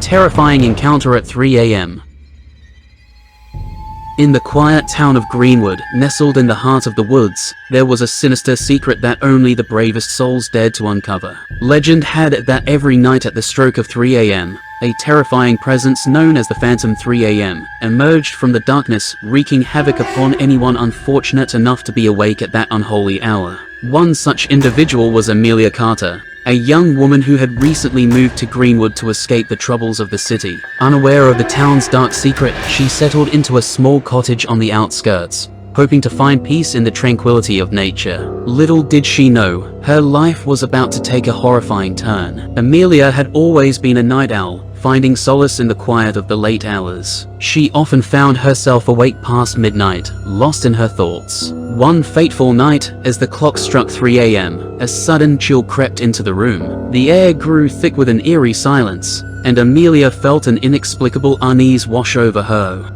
terrifying encounter at 3 a.m. In the quiet town of Greenwood, nestled in the heart of the woods, there was a sinister secret that only the bravest souls dared to uncover. Legend had it that every night at the stroke of 3 a.m., a terrifying presence known as the Phantom 3 a.m. emerged from the darkness, wreaking havoc upon anyone unfortunate enough to be awake at that unholy hour. One such individual was Amelia Carter, a young woman who had recently moved to Greenwood to escape the troubles of the city. Unaware of the town's dark secret, she settled into a small cottage on the outskirts, hoping to find peace in the tranquility of nature. Little did she know, her life was about to take a horrifying turn. Amelia had always been a night owl, finding solace in the quiet of the late hours. She often found herself awake past midnight, lost in her thoughts. One fateful night, as the clock struck 3 a.m., a sudden chill crept into the room. The air grew thick with an eerie silence, and Amelia felt an inexplicable unease wash over her.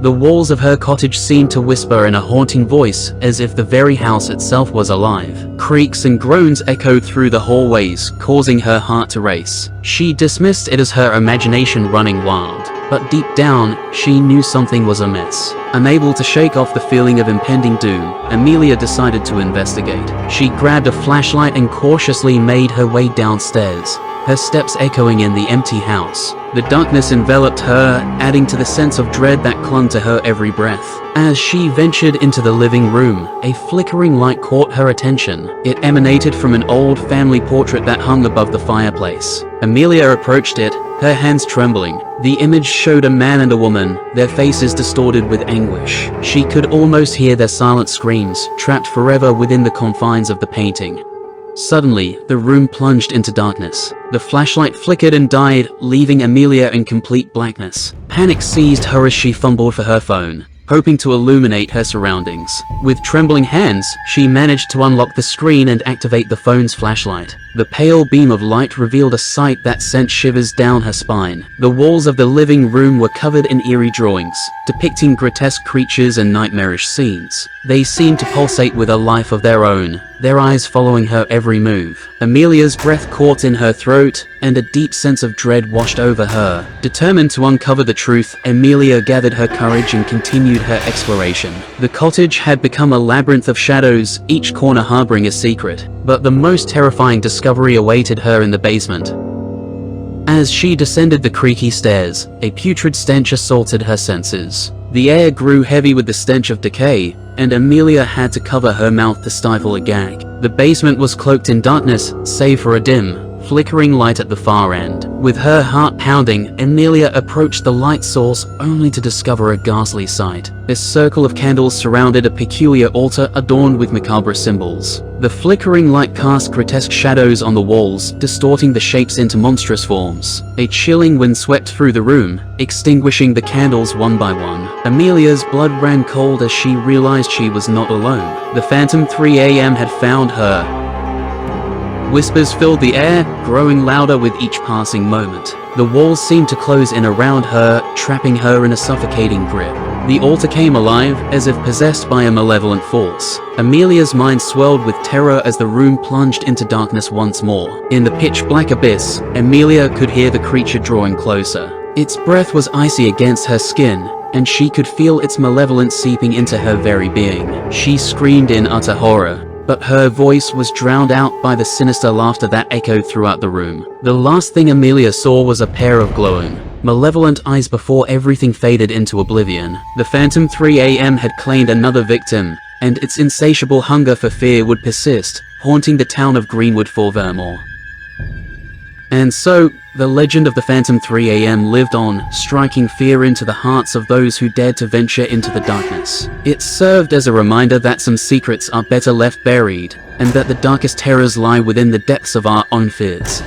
The walls of her cottage seemed to whisper in a haunting voice, as if the very house itself was alive. Creaks and groans echoed through the hallways, causing her heart to race. She dismissed it as her imagination running wild, but deep down, she knew something was amiss. Unable to shake off the feeling of impending doom, Amelia decided to investigate. She grabbed a flashlight and cautiously made her way downstairs, her steps echoing in the empty house. The darkness enveloped her, adding to the sense of dread that clung to her every breath. As she ventured into the living room, a flickering light caught her attention. It emanated from an old family portrait that hung above the fireplace. Amelia approached it, her hands trembling. The image showed a man and a woman, their faces distorted with anguish. She could almost hear their silent screams, trapped forever within the confines of the painting. Suddenly, the room plunged into darkness. The flashlight flickered and died, leaving Amelia in complete blackness. Panic seized her as she fumbled for her phone, hoping to illuminate her surroundings. With trembling hands, she managed to unlock the screen and activate the phone's flashlight. The pale beam of light revealed a sight that sent shivers down her spine. The walls of the living room were covered in eerie drawings, depicting grotesque creatures and nightmarish scenes. They seemed to pulsate with a life of their own, their eyes following her every move. Amelia's breath caught in her throat, and a deep sense of dread washed over her. Determined to uncover the truth, Amelia gathered her courage and continued her exploration. The cottage had become a labyrinth of shadows, each corner harboring a secret. But the most terrifying discovery awaited her in the basement. As she descended the creaky stairs, a putrid stench assaulted her senses. The air grew heavy with the stench of decay, and Amelia had to cover her mouth to stifle a gag. The basement was cloaked in darkness, save for a dim, flickering light at the far end. With her heart pounding, Amelia approached the light source only to discover a ghastly sight. A circle of candles surrounded a peculiar altar adorned with macabre symbols. The flickering light cast grotesque shadows on the walls, distorting the shapes into monstrous forms. A chilling wind swept through the room, extinguishing the candles one by one. Amelia's blood ran cold as she realized she was not alone. The Phantom 3 a.m. had found her. Whispers filled the air, growing louder with each passing moment. The walls seemed to close in around her, trapping her in a suffocating grip. The altar came alive, as if possessed by a malevolent force. Amelia's mind swelled with terror as the room plunged into darkness once more. In the pitch-black abyss, Amelia could hear the creature drawing closer. Its breath was icy against her skin, and she could feel its malevolence seeping into her very being. She screamed in utter horror, but her voice was drowned out by the sinister laughter that echoed throughout the room. The last thing Amelia saw was a pair of glowing, malevolent eyes before everything faded into oblivion. The Phantom 3 a.m. had claimed another victim, and its insatiable hunger for fear would persist, haunting the town of Greenwood forevermore. And so, the legend of the Phantom 3 a.m. lived on, striking fear into the hearts of those who dared to venture into the darkness. It served as a reminder that some secrets are better left buried, and that the darkest terrors lie within the depths of our own fears.